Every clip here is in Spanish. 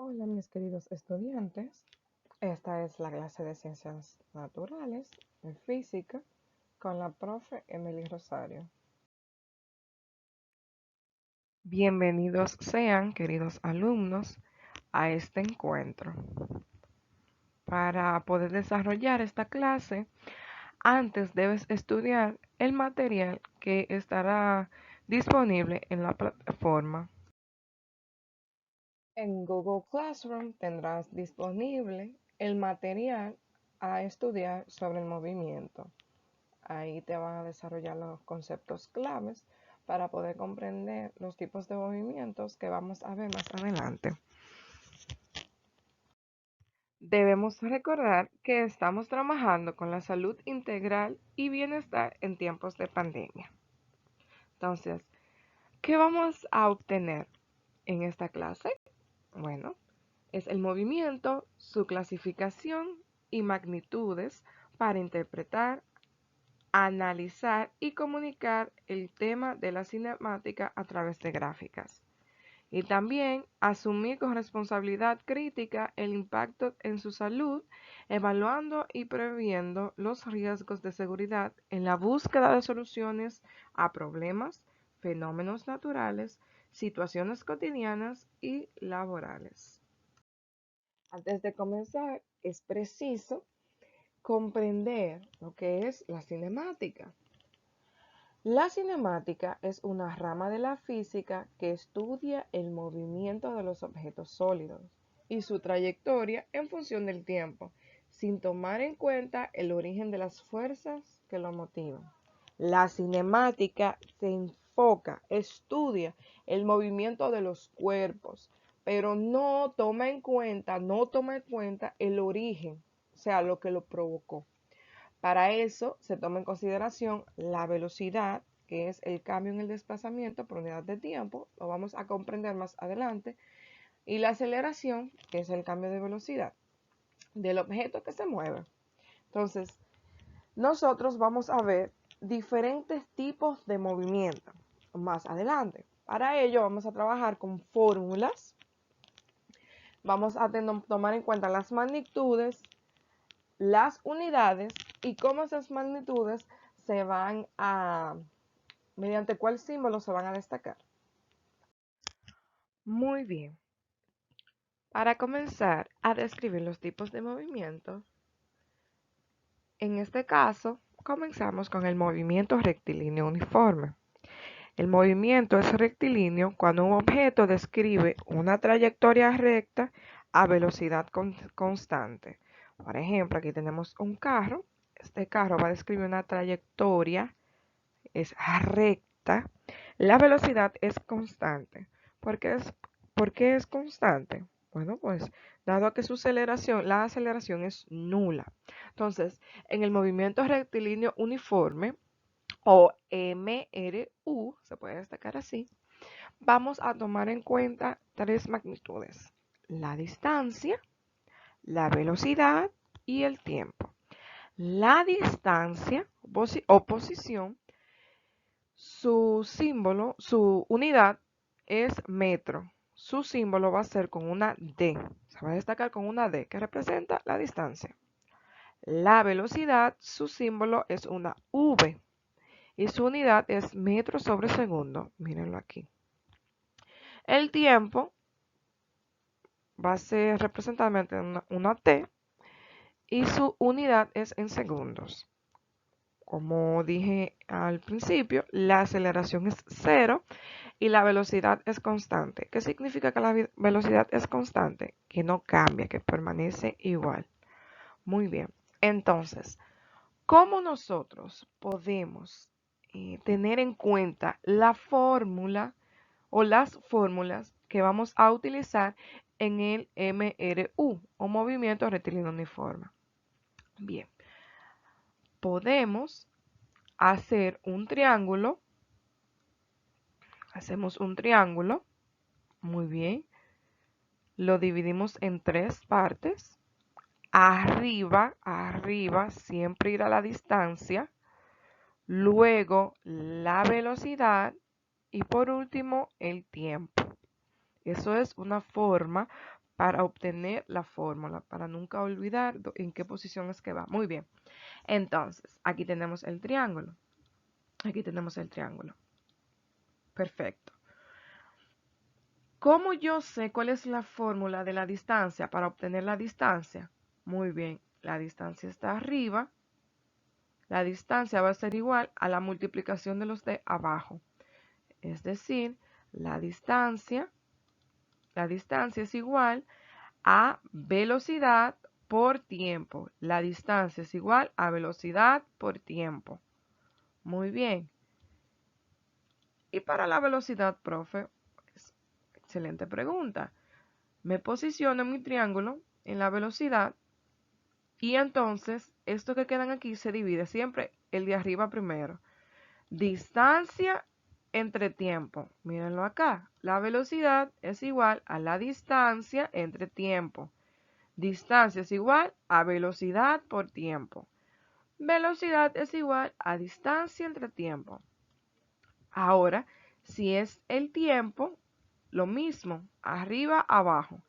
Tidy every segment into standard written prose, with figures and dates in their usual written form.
Hola mis queridos estudiantes, esta es la clase de Ciencias Naturales en Física con la profe Emily Rosario. Bienvenidos sean, queridos alumnos, a este encuentro. Para poder desarrollar esta clase, antes debes estudiar el material que estará disponible en la plataforma. En Google Classroom tendrás disponible el material a estudiar sobre el movimiento. Ahí te van a desarrollar los conceptos claves para poder comprender los tipos de movimientos que vamos a ver más adelante. Debemos recordar que estamos trabajando con la salud integral y bienestar en tiempos de pandemia. Entonces, ¿qué vamos a obtener en esta clase? Bueno, es el movimiento, su clasificación y magnitudes para interpretar, analizar y comunicar el tema de la cinemática a través de gráficas. Y también asumir con responsabilidad crítica el impacto en su salud, evaluando y previendo los riesgos de seguridad en la búsqueda de soluciones a problemas, fenómenos naturales, situaciones cotidianas y laborales. Antes de comenzar, es preciso comprender lo que es la cinemática. La cinemática es una rama de la física que estudia el movimiento de los objetos sólidos y su trayectoria en función del tiempo, sin tomar en cuenta el origen de las fuerzas que lo motivan. La cinemática se enfoca, estudia el movimiento de los cuerpos, pero no toma en cuenta el origen, o sea, lo que lo provocó. Para eso se toma en consideración la velocidad, que es el cambio en el desplazamiento por unidad de tiempo, lo vamos a comprender más adelante, y la aceleración, que es el cambio de velocidad del objeto que se mueve. Entonces, nosotros vamos a ver diferentes tipos de movimiento más adelante. Para ello vamos a trabajar con fórmulas, vamos a tomar en cuenta las magnitudes, las unidades y cómo esas magnitudes se van a, mediante cuál símbolo se van a destacar. Muy bien. Para comenzar a describir los tipos de movimientos, en este caso, comenzamos con el movimiento rectilíneo uniforme. El movimiento es rectilíneo cuando un objeto describe una trayectoria recta a velocidad constante. Por ejemplo, aquí tenemos un carro. Este carro va a describir una trayectoria, es recta. La velocidad es constante. ¿Por qué es constante? Bueno, pues dado que la aceleración es nula. Entonces, en el movimiento rectilíneo uniforme, o MRU, se puede destacar así, vamos a tomar en cuenta tres magnitudes: la distancia, la velocidad y el tiempo. La distancia o posición, su símbolo, su unidad es metro. Su símbolo va a ser con una D. Se va a destacar con una D que representa la distancia. La velocidad, su símbolo es una V y su unidad es metros sobre segundo. Mírenlo aquí. El tiempo va a ser representado en una T y su unidad es en segundos. Como dije al principio, la aceleración es cero y la velocidad es constante. ¿Qué significa que la velocidad es constante? Que no cambia, que permanece igual. Muy bien. Entonces, ¿cómo nosotros podemos tener en cuenta la fórmula o las fórmulas que vamos a utilizar en el MRU o movimiento rectilíneo uniforme? Bien, podemos hacer un triángulo. Hacemos un triángulo. Muy bien. Lo dividimos en tres partes. Arriba siempre irá la distancia. Luego la velocidad. Y por último, el tiempo. Eso es una forma para obtener la fórmula, para nunca olvidar en qué posición es que va. Muy bien. Entonces, aquí tenemos el triángulo. Aquí tenemos el triángulo. Perfecto. ¿Cómo yo sé cuál es la fórmula de la distancia para obtener la distancia? Muy bien, la distancia está arriba. La distancia va a ser igual a la multiplicación de los de abajo. Es decir, la distancia es igual a velocidad por tiempo. La distancia es igual a velocidad por tiempo. Muy bien. Y para la velocidad, profe, excelente pregunta. Me posiciono en mi triángulo en la velocidad y entonces esto que quedan aquí se divide siempre el de arriba primero. Distancia entre tiempo. Mírenlo acá. La velocidad es igual a la distancia entre tiempo. Distancia es igual a velocidad por tiempo. Velocidad es igual a distancia entre tiempo. Ahora, si es el tiempo, lo mismo, arriba, abajo.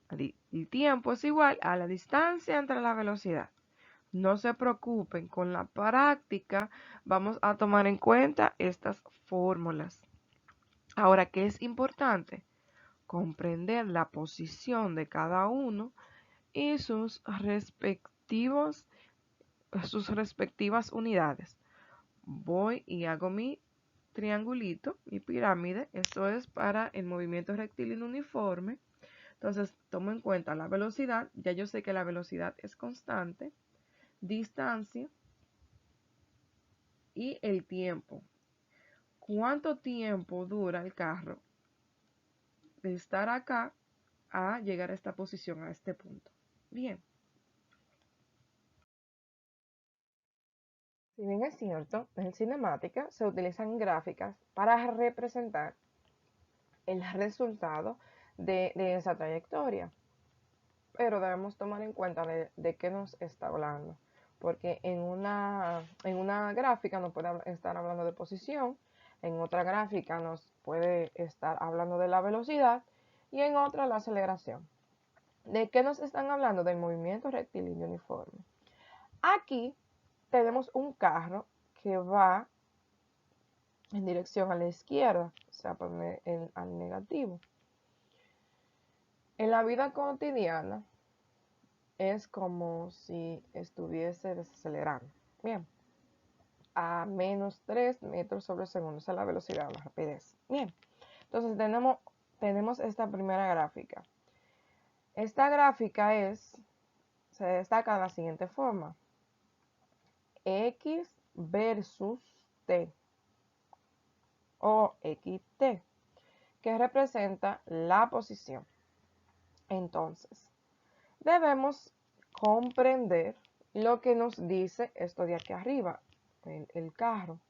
El tiempo es igual a la distancia entre la velocidad. No se preocupen, con la práctica vamos a tomar en cuenta estas fórmulas. Ahora, ¿qué es importante? Comprender la posición de cada uno y sus respectivas unidades. Voy y hago mi triangulito, mi pirámide. Esto es para el movimiento rectilíneo uniforme. Entonces, tomo en cuenta la velocidad. Ya yo sé que la velocidad es constante. Distancia y el tiempo. ¿Cuánto tiempo dura el carro de estar acá a llegar a esta posición, a este punto? Bien. Si bien es cierto, en cinemática se utilizan gráficas para representar el resultado de esa trayectoria, pero debemos tomar en cuenta de qué nos está hablando, porque en una gráfica nos puede estar hablando de posición, en otra gráfica nos puede estar hablando de la velocidad y en otra la aceleración. ¿De qué nos están hablando? Del movimiento rectilíneo uniforme. Aquí tenemos un carro que va en dirección a la izquierda, o sea, al negativo. En la vida cotidiana es como si estuviese desacelerando. Bien, a menos 3 metros sobre segundo, esa es la velocidad, la rapidez. Bien, entonces tenemos esta primera gráfica. Esta gráfica se destaca de la siguiente forma. X versus T o XT, que representa la posición. Entonces, debemos comprender lo que nos dice esto de aquí arriba, el carro.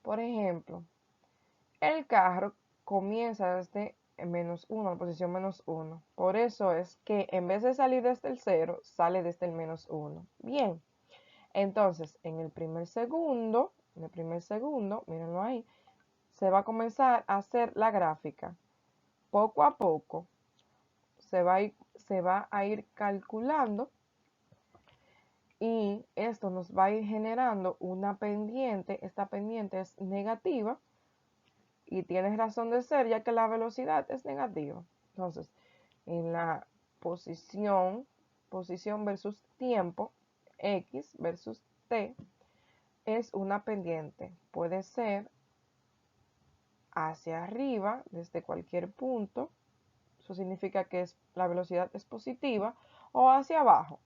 Por ejemplo, el carro comienza desde -1, la posición -1. Por eso es que en vez de salir desde el 0, sale desde el -1. Bien, entonces en el primer segundo, mírenlo ahí, se va a comenzar a hacer la gráfica. Poco a poco se va a ir calculando y esto nos va a ir generando una pendiente. Esta pendiente es negativa y tiene razón de ser ya que la velocidad es negativa. Entonces, en la posición versus tiempo, X versus T, es una pendiente. Puede ser hacia arriba desde cualquier punto. Eso significa que la velocidad es positiva, o hacia abajo.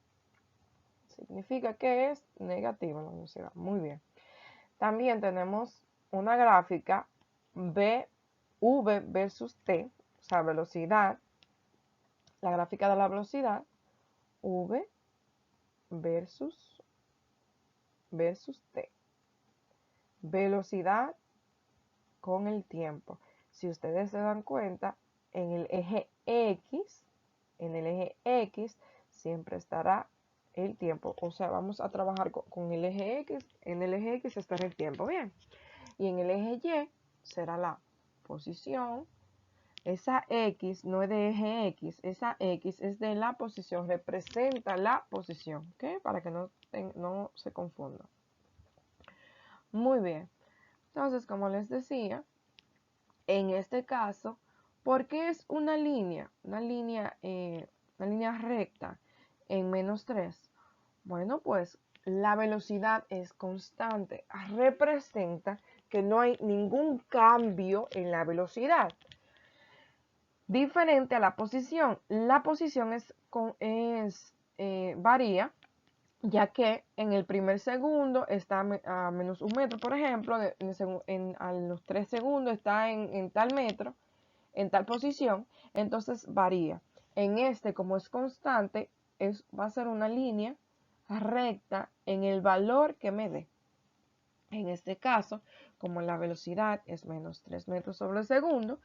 Significa que es negativa la velocidad. Muy bien. También tenemos una gráfica V versus T, o sea, velocidad. La gráfica de la velocidad, V versus T. Velocidad con el tiempo. Si ustedes se dan cuenta, en el eje X siempre estará el tiempo. O sea, vamos a trabajar con el eje X. En el eje X estará el tiempo. Bien. Y en el eje Y será la posición Esa X no es de eje X, esa X es de la posición, representa la posición, ¿ok? Para que no se confunda. Muy bien. Entonces, como les decía, en este caso, ¿por qué es una línea? Una línea recta en -3. Bueno, pues la velocidad es constante. Representa que no hay ningún cambio en la velocidad. Diferente a la posición. La posición varía, ya que en el primer segundo está a -1 metro, por ejemplo, a los 3 segundos está en tal metro, en tal posición, entonces varía. En este, como es constante, va a ser una línea recta en el valor que me dé. En este caso, como la velocidad es -3 metros sobre segundo,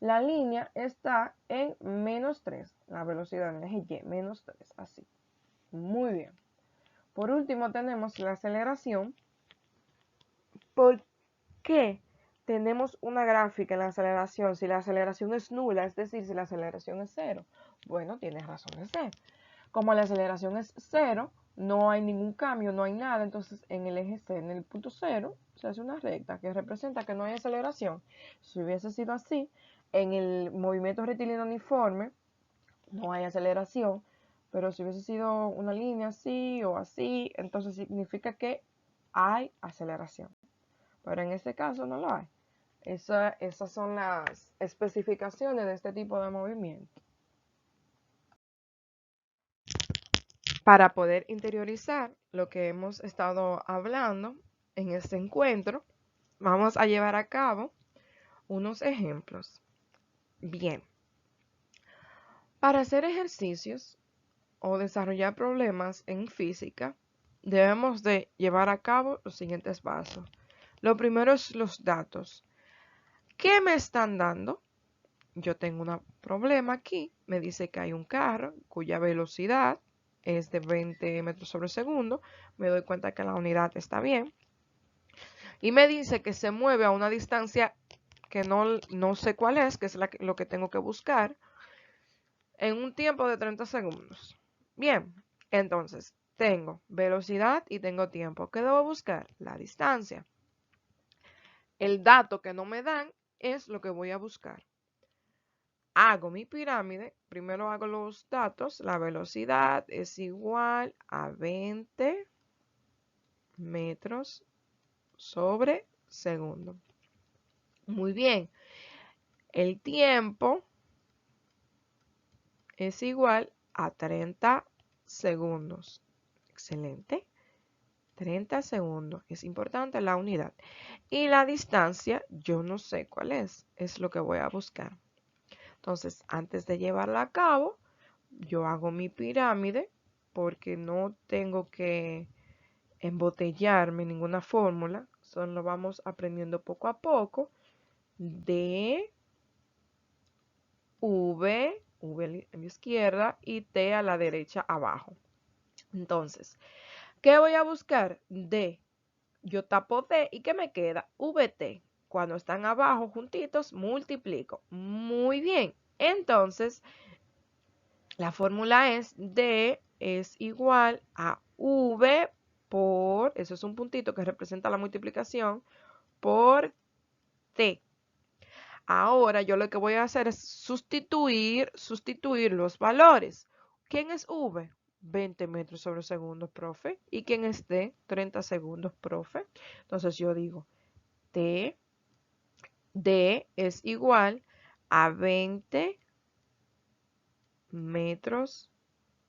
la línea está en -3, la velocidad en el eje Y, -3, así. Muy bien. Por último tenemos la aceleración. ¿Por qué tenemos una gráfica en la aceleración si la aceleración es nula? Es decir, si la aceleración es cero. Bueno, tienes razón de ser. Como la aceleración es cero, no hay ningún cambio, no hay nada, entonces en el eje C, en el punto cero, se hace una recta que representa que no hay aceleración. Si hubiese sido así, en el movimiento rectilíneo uniforme no hay aceleración, pero si hubiese sido una línea así o así, entonces significa que hay aceleración. Pero en este caso no lo hay. Esas son las especificaciones de este tipo de movimiento. Para poder interiorizar lo que hemos estado hablando en este encuentro, vamos a llevar a cabo unos ejemplos. Bien, para hacer ejercicios o desarrollar problemas en física, debemos de llevar a cabo los siguientes pasos. Lo primero es los datos. ¿Qué me están dando? Yo tengo un problema aquí. Me dice que hay un carro cuya velocidad es de 20 metros sobre segundo. Me doy cuenta que la unidad está bien. Y me dice que se mueve a una distancia que no sé cuál es, que es lo que tengo que buscar, en un tiempo de 30 segundos. Bien, entonces tengo velocidad y tengo tiempo. ¿Qué debo buscar? La distancia. El dato que no me dan es lo que voy a buscar. Hago mi pirámide, primero hago los datos, la velocidad es igual a 20 metros sobre segundo. Muy bien, el tiempo es igual a 30 segundos. Excelente. 30 segundos. Es importante la unidad. Y la distancia, yo no sé cuál es lo que voy a buscar. Entonces, antes de llevarla a cabo, yo hago mi pirámide porque no tengo que embotellarme ninguna fórmula. Solo vamos aprendiendo poco a poco. D, V a la izquierda y T a la derecha abajo. Entonces, ¿qué voy a buscar? D. Yo tapo D y ¿qué me queda? VT. Cuando están abajo juntitos, multiplico. Muy bien. Entonces, la fórmula es D es igual a V por, eso es un puntito que representa la multiplicación, por T. Ahora yo lo que voy a hacer es sustituir los valores. ¿Quién es V? 20 metros sobre segundo, profe. ¿Y quién es D? 30 segundos, profe. Entonces yo digo D es igual a 20 metros